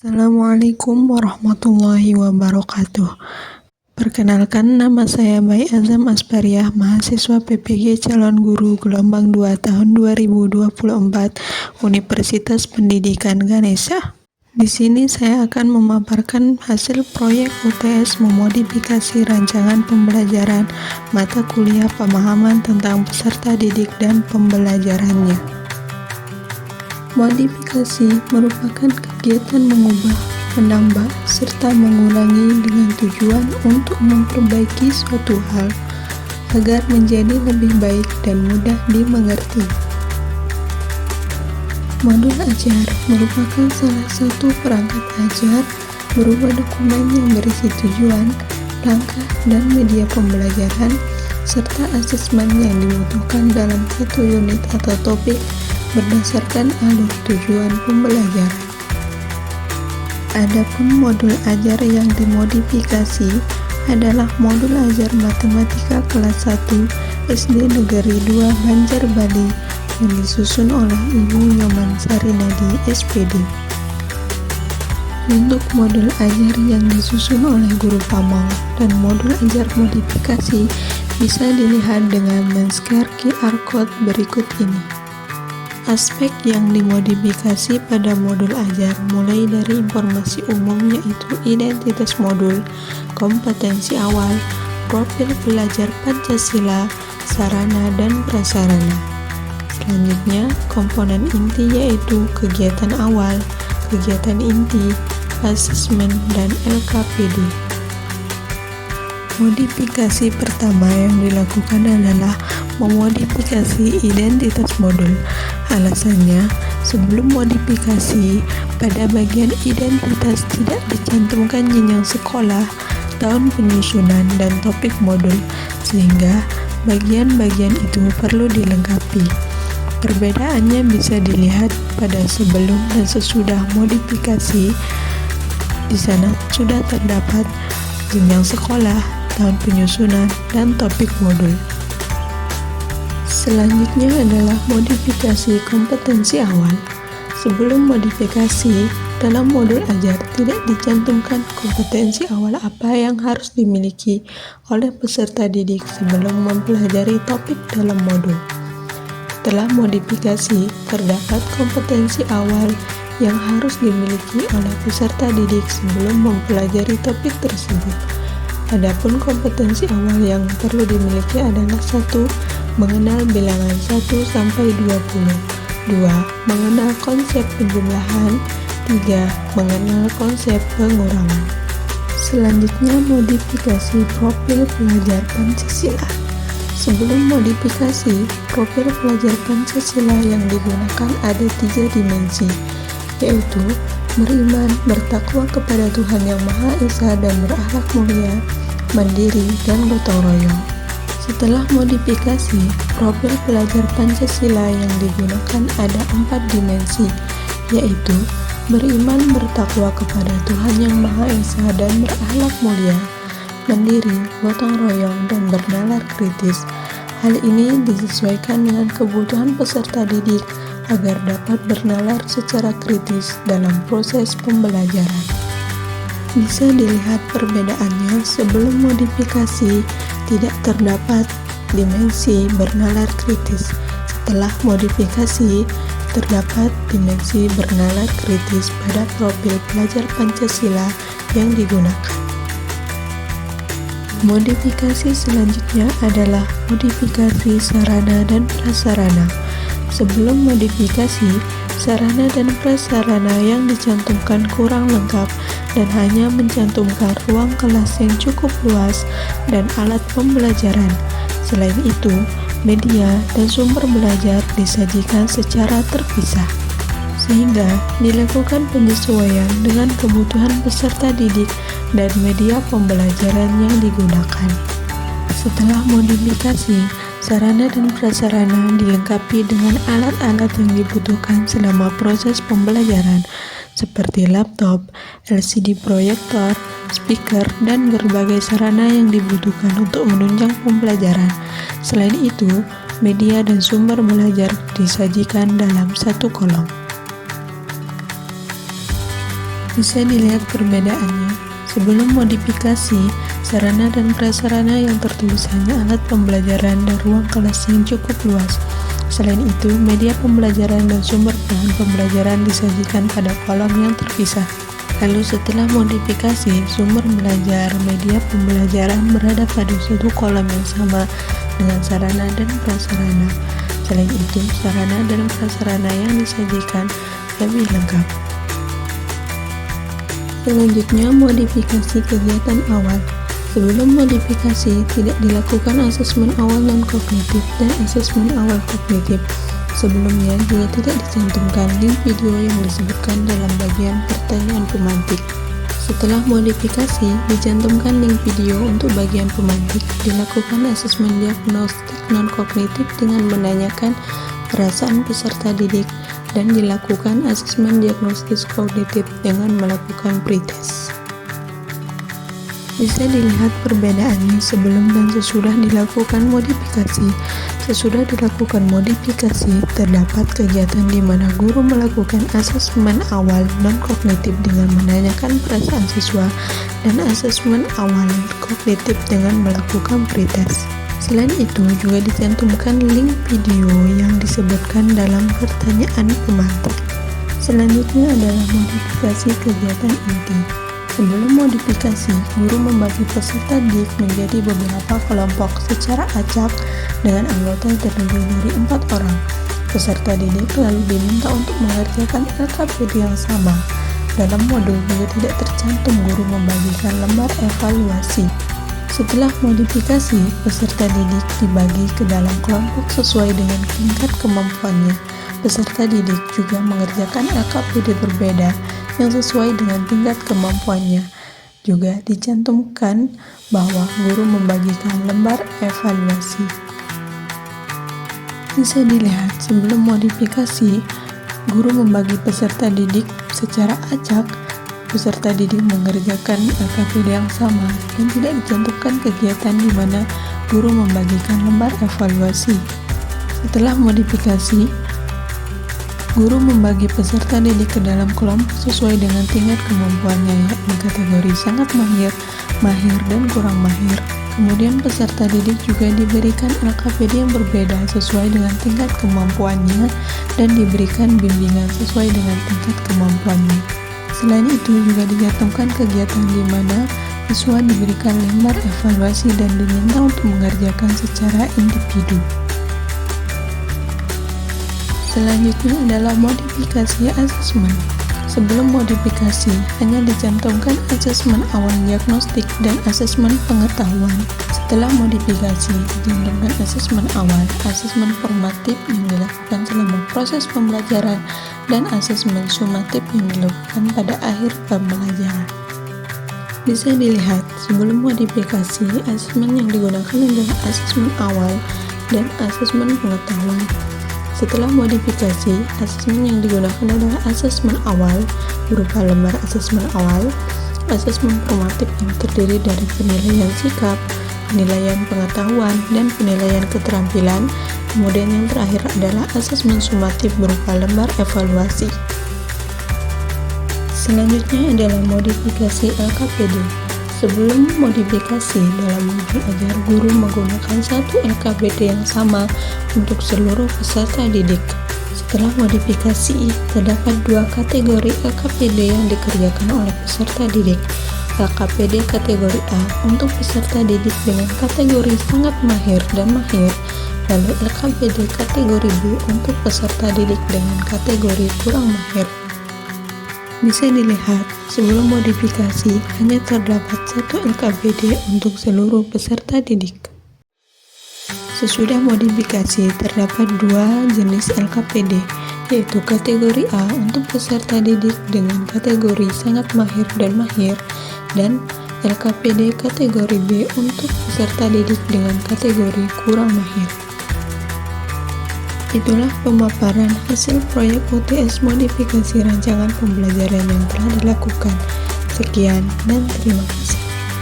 Assalamualaikum warahmatullahi wabarakatuh. Perkenalkan, nama saya Bayi Azam Aspariah, mahasiswa PPG Calon Guru Gelombang 2 tahun 2024 Universitas Pendidikan Ganesha. Di sini saya akan memaparkan hasil proyek UTS memodifikasi rancangan pembelajaran mata kuliah pemahaman tentang peserta didik dan pembelajarannya. Modifikasi merupakan kegiatan mengubah, menambah, serta mengurangi dengan tujuan untuk memperbaiki suatu hal agar menjadi lebih baik dan mudah dimengerti. Modul ajar merupakan salah satu perangkat ajar berupa dokumen yang berisi tujuan, langkah, dan media pembelajaran, serta asesmen yang dibutuhkan dalam satu unit atau topik berdasarkan alur tujuan pembelajaran. Adapun modul ajar yang dimodifikasi adalah modul ajar matematika kelas 1 SD Negeri 2 Banjar Bali yang disusun oleh Ibu Nyoman Sarinadi SPD. Untuk modul ajar yang disusun oleh Guru Pamong dan modul ajar modifikasi bisa dilihat dengan men-scan QR Code berikut ini. Aspek yang dimodifikasi pada modul ajar mulai dari informasi umum yaitu identitas modul, kompetensi awal, profil pelajar Pancasila, sarana dan prasarana. Selanjutnya, komponen inti yaitu kegiatan awal, kegiatan inti, asesmen, dan LKPD. Modifikasi pertama yang dilakukan adalah memodifikasi identitas modul. Alasannya, sebelum modifikasi, pada bagian identitas tidak dicantumkan jenjang sekolah, tahun penyusunan, dan topik modul, sehingga bagian-bagian itu perlu dilengkapi. Perbedaannya bisa dilihat pada sebelum dan sesudah modifikasi. Di sana sudah terdapat jenjang sekolah, tahun penyusunan, dan topik modul. Selanjutnya adalah modifikasi kompetensi awal. Sebelum modifikasi, dalam modul ajar tidak dicantumkan kompetensi awal apa yang harus dimiliki oleh peserta didik sebelum mempelajari topik dalam modul. Setelah modifikasi, terdapat kompetensi awal yang harus dimiliki oleh peserta didik sebelum mempelajari topik tersebut. Adapun kompetensi awal yang perlu dimiliki adalah 1. Mengenal bilangan 1 sampai 20. 2. Mengenal konsep penjumlahan. 3. Mengenal konsep pengurangan. Selanjutnya, modifikasi profil pelajar Pancasila. Sebelum modifikasi, profil pelajar Pancasila yang digunakan ada 3 dimensi, yaitu beriman, bertakwa kepada Tuhan Yang Maha Esa dan berakhlak mulia, mandiri, dan gotong royong. Setelah modifikasi, profil pelajar Pancasila yang digunakan ada 4 dimensi, yaitu beriman, bertakwa kepada Tuhan Yang Maha Esa dan berakhlak mulia, mandiri, gotong royong, dan bernalar kritis. Hal ini disesuaikan dengan kebutuhan peserta didik agar dapat bernalar secara kritis dalam proses pembelajaran. Bisa dilihat perbedaannya sebelum modifikasi tidak terdapat dimensi bernalar kritis. Setelah modifikasi, terdapat dimensi bernalar kritis pada profil pelajar Pancasila yang digunakan. Modifikasi selanjutnya adalah modifikasi sarana dan prasarana. Sebelum modifikasi, sarana dan prasarana yang dicantumkan kurang lengkap dan hanya mencantumkan ruang kelas yang cukup luas dan alat pembelajaran. Selain itu, media dan sumber belajar disajikan secara terpisah, sehingga dilakukan penyesuaian dengan kebutuhan peserta didik dan media pembelajaran yang digunakan. Setelah modifikasi, sarana dan prasarana dilengkapi dengan alat-alat yang dibutuhkan selama proses pembelajaran, seperti laptop, LCD proyektor, speaker, dan berbagai sarana yang dibutuhkan untuk menunjang pembelajaran. Selain itu, media dan sumber belajar disajikan dalam satu kolom. Bisa dilihat perbedaannya. Sebelum modifikasi, sarana dan prasarana yang tertulis hanya alat pembelajaran dan ruang kelas yang cukup luas. Selain itu, media pembelajaran dan sumber bahan pembelajaran disajikan pada kolom yang terpisah. Lalu setelah modifikasi, sumber belajar, media pembelajaran berada pada suatu kolom yang sama dengan sarana dan prasarana. Selain itu, sarana dan prasarana yang disajikan lebih lengkap. Selanjutnya, modifikasi kegiatan awal. Sebelum modifikasi, tidak dilakukan asesmen awal non-kognitif dan asesmen awal kognitif. Sebelumnya juga tidak dicantumkan link video yang disebutkan dalam bagian pertanyaan pemantik. Setelah modifikasi, dicantumkan link video untuk bagian pemantik. Dilakukan asesmen diagnostik non-kognitif dengan menanyakan perasaan peserta didik, dan dilakukan asesmen diagnostis kognitif dengan melakukan pretest. Bisa dilihat perbedaannya sebelum dan sesudah dilakukan modifikasi. Sesudah dilakukan modifikasi, terdapat kegiatan di mana guru melakukan asesmen awal non-kognitif dengan menanyakan perasaan siswa dan asesmen awal kognitif dengan melakukan pretest. Selain itu, juga dicantumkan link video yang disebutkan dalam pertanyaan pemantik. Selanjutnya adalah modifikasi kegiatan inti. Sebelum modifikasi, guru membagi peserta didik menjadi beberapa kelompok secara acak dengan anggota yang terdiri dari 4 orang. Peserta didik lalu diminta untuk mengerjakan LKPD yang sama. Dalam modul juga tidak tercantum guru membagikan lembar evaluasi. Setelah modifikasi, peserta didik dibagi ke dalam kelompok sesuai dengan tingkat kemampuannya. Peserta didik juga mengerjakan LKPD berbeda yang sesuai dengan tingkat kemampuannya. Juga dicantumkan bahwa guru membagikan lembar evaluasi. Bisa dilihat sebelum modifikasi, guru membagi peserta didik secara acak. Peserta didik mengerjakan LKPD yang sama dan tidak dicantumkan kegiatan di mana guru membagikan lembar evaluasi. Setelah modifikasi, guru membagi peserta didik ke dalam kelompok sesuai dengan tingkat kemampuannya, yakni kategori sangat mahir, mahir, dan kurang mahir. Kemudian peserta didik juga diberikan LKPD yang berbeda sesuai dengan tingkat kemampuannya dan diberikan bimbingan sesuai dengan tingkat kemampuannya. Selain itu juga dicantumkan kegiatan di mana siswa diberikan lembar evaluasi dan diminta untuk mengerjakan secara individu. Selanjutnya adalah modifikasi asesmen. Sebelum modifikasi, hanya dicantumkan asesmen awal diagnostik dan asesmen pengetahuan. Setelah modifikasi, dicantumkan asesmen awal, asesmen formatif yang dilakukan selama proses pembelajaran, dan asesmen sumatif yang dilakukan pada akhir pembelajaran. Bisa dilihat, sebelum modifikasi, asesmen yang digunakan adalah asesmen awal dan asesmen pengetahuan. Setelah modifikasi, asesmen yang digunakan adalah asesmen awal berupa lembar asesmen awal, asesmen formatif yang terdiri dari penilaian sikap, penilaian pengetahuan, dan penilaian keterampilan. Kemudian yang terakhir adalah asesmen sumatif berupa lembar evaluasi. Selanjutnya adalah modifikasi LKPD. Sebelum modifikasi, dalam modul ajar guru menggunakan satu LKPD yang sama untuk seluruh peserta didik. Setelah modifikasi, terdapat 2 kategori LKPD yang dikerjakan oleh peserta didik. LKPD kategori A untuk peserta didik dengan kategori sangat mahir dan mahir, lalu LKPD kategori B untuk peserta didik dengan kategori kurang mahir. Bisa dilihat, sebelum modifikasi hanya terdapat satu LKPD untuk seluruh peserta didik. Sesudah modifikasi terdapat 2 jenis LKPD, yaitu kategori A untuk peserta didik dengan kategori sangat mahir dan LKPD kategori B untuk peserta didik dengan kategori kurang mahir. Itulah pemaparan hasil proyek UTS modifikasi rancangan pembelajaran yang telah dilakukan. Sekian dan terima kasih.